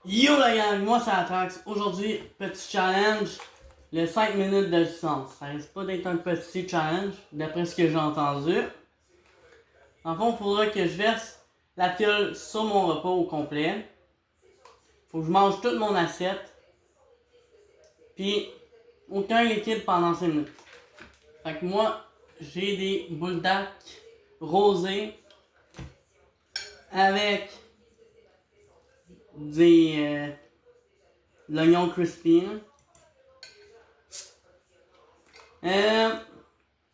Yo la gang, moi c'est Atrax. Aujourd'hui, petit challenge, le 5 minutes de distance. Ça risque pas d'être un petit challenge, d'après ce que j'ai entendu. En fond, il faudra que je verse la fiole sur mon repas au complet. Faut que je mange toute mon assiette. Puis, aucun liquide pendant 5 minutes. Fait que moi, j'ai des boules d'ac rosées avec de l'oignon crispy.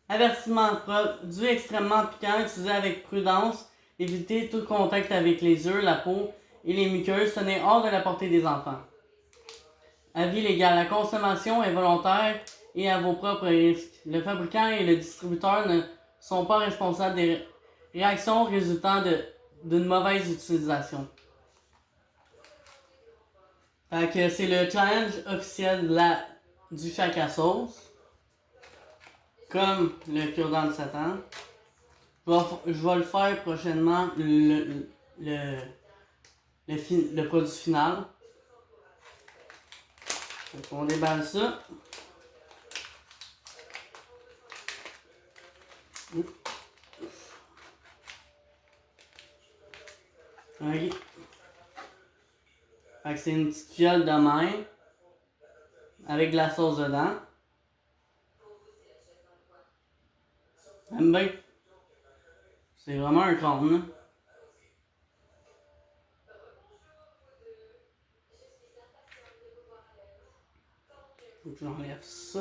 Avertissement, produit extrêmement piquant, utilisé avec prudence, évitez tout contact avec les œufs, la peau et les muqueuses, tenez hors de la portée des enfants. Avis légal, la consommation est volontaire et à vos propres risques. Le fabricant et le distributeur ne sont pas responsables des réactions résultant d'une mauvaise utilisation. Fait que c'est le challenge officiel du Shack à sauce. Comme le cure-dent de Satan. Je vais le faire prochainement, le produit final. Donc on déballe ça. Ok. Fait que c'est une petite fiole de même. Avec de la sauce dedans. J'aime bien. C'est vraiment un crâne, là. Faut que j'enlève ça.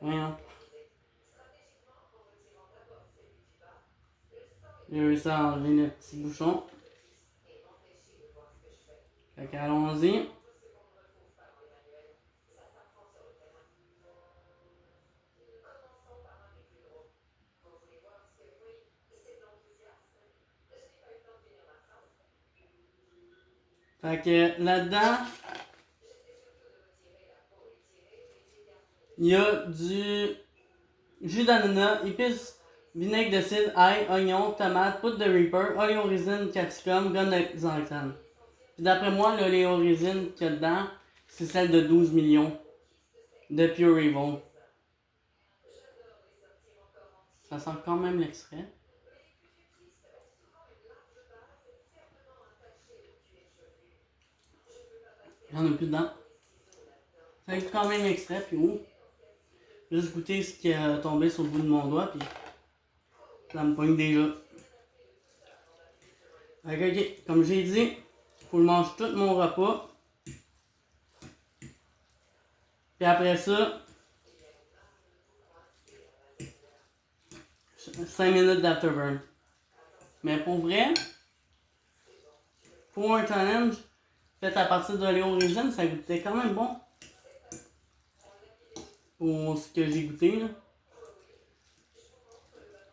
Voyons. J'ai réussi à enlever le petit bouchon. Fait qu'allons-y. Fait que là-dedans, il y a du jus d'ananas, épices, vinaigre de cidre, ail, oignon, tomate, poudre de Reaper, oléorésine, capsicum, graines de xanthan. Puis d'après moi, l'oléorésine qu'il y a dedans, c'est celle de 12 millions de Pure Evil. Ça sent quand même l'extrait. Il n'y en a plus dedans. Ça goûte quand même extrait, puis juste goûter ce qui est tombé sur le bout de mon doigt, puis ça me pogne déjà. Ok, comme j'ai dit, faut que je mange tout mon repas. Puis après ça, 5 minutes d'afterburn. Mais pour vrai, pour un challenge fait à partir de l'oléorésine, ça goûtait quand même bon. Pour ce que j'ai goûté, là.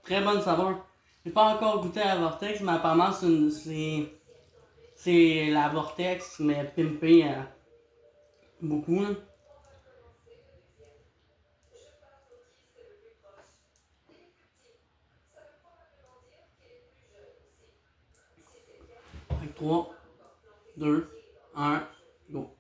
Très bonne saveur. J'ai pas encore goûté à la Vortex, mais apparemment c'est la Vortex, mais pimpée beaucoup, là. Fait que 3, 2, 1, go.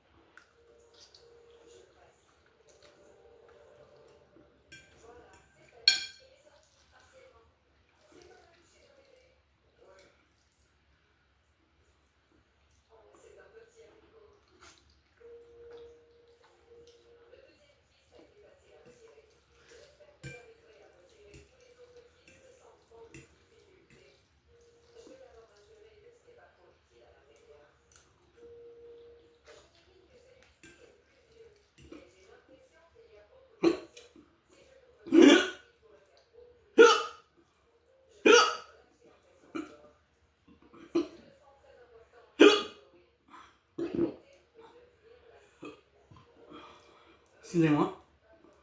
Excusez-moi.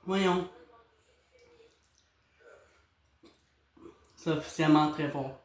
Voyons. C'est officiellement très fort.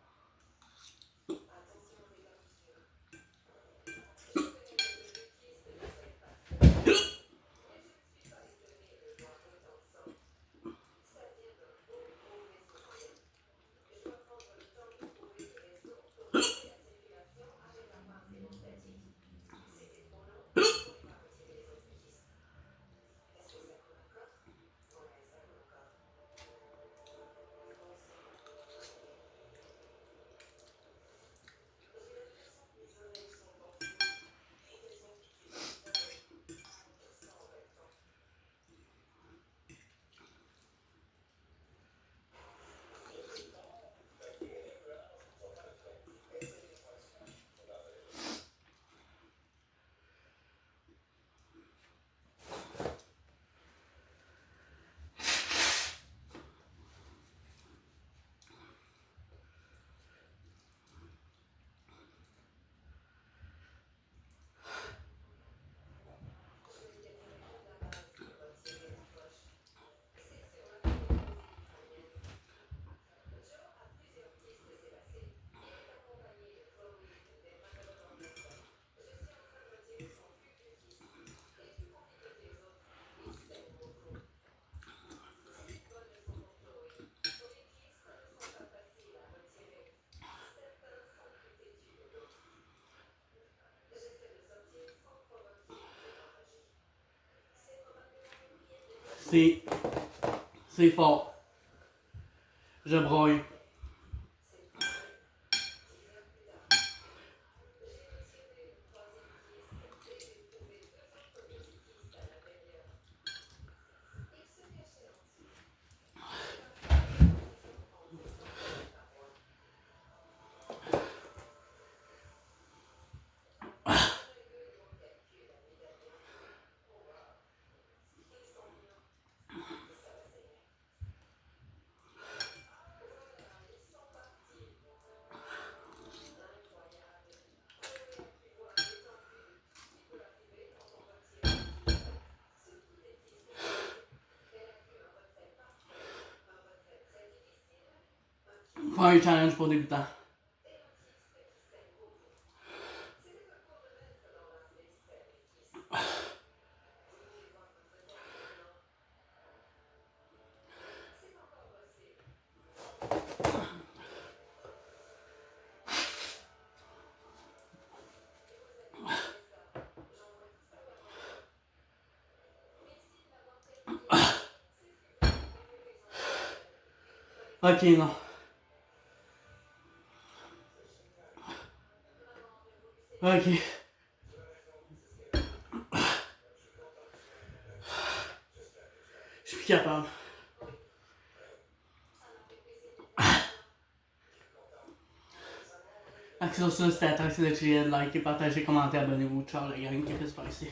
C'est fort. Je broille. Faire un challenge pour débutants. Ok, non. Ok. Je suis plus capable. Sur ça, c'était Attaque de likez, partagez, commentez, abonnez-vous. Ciao la gang, qui reste par ici.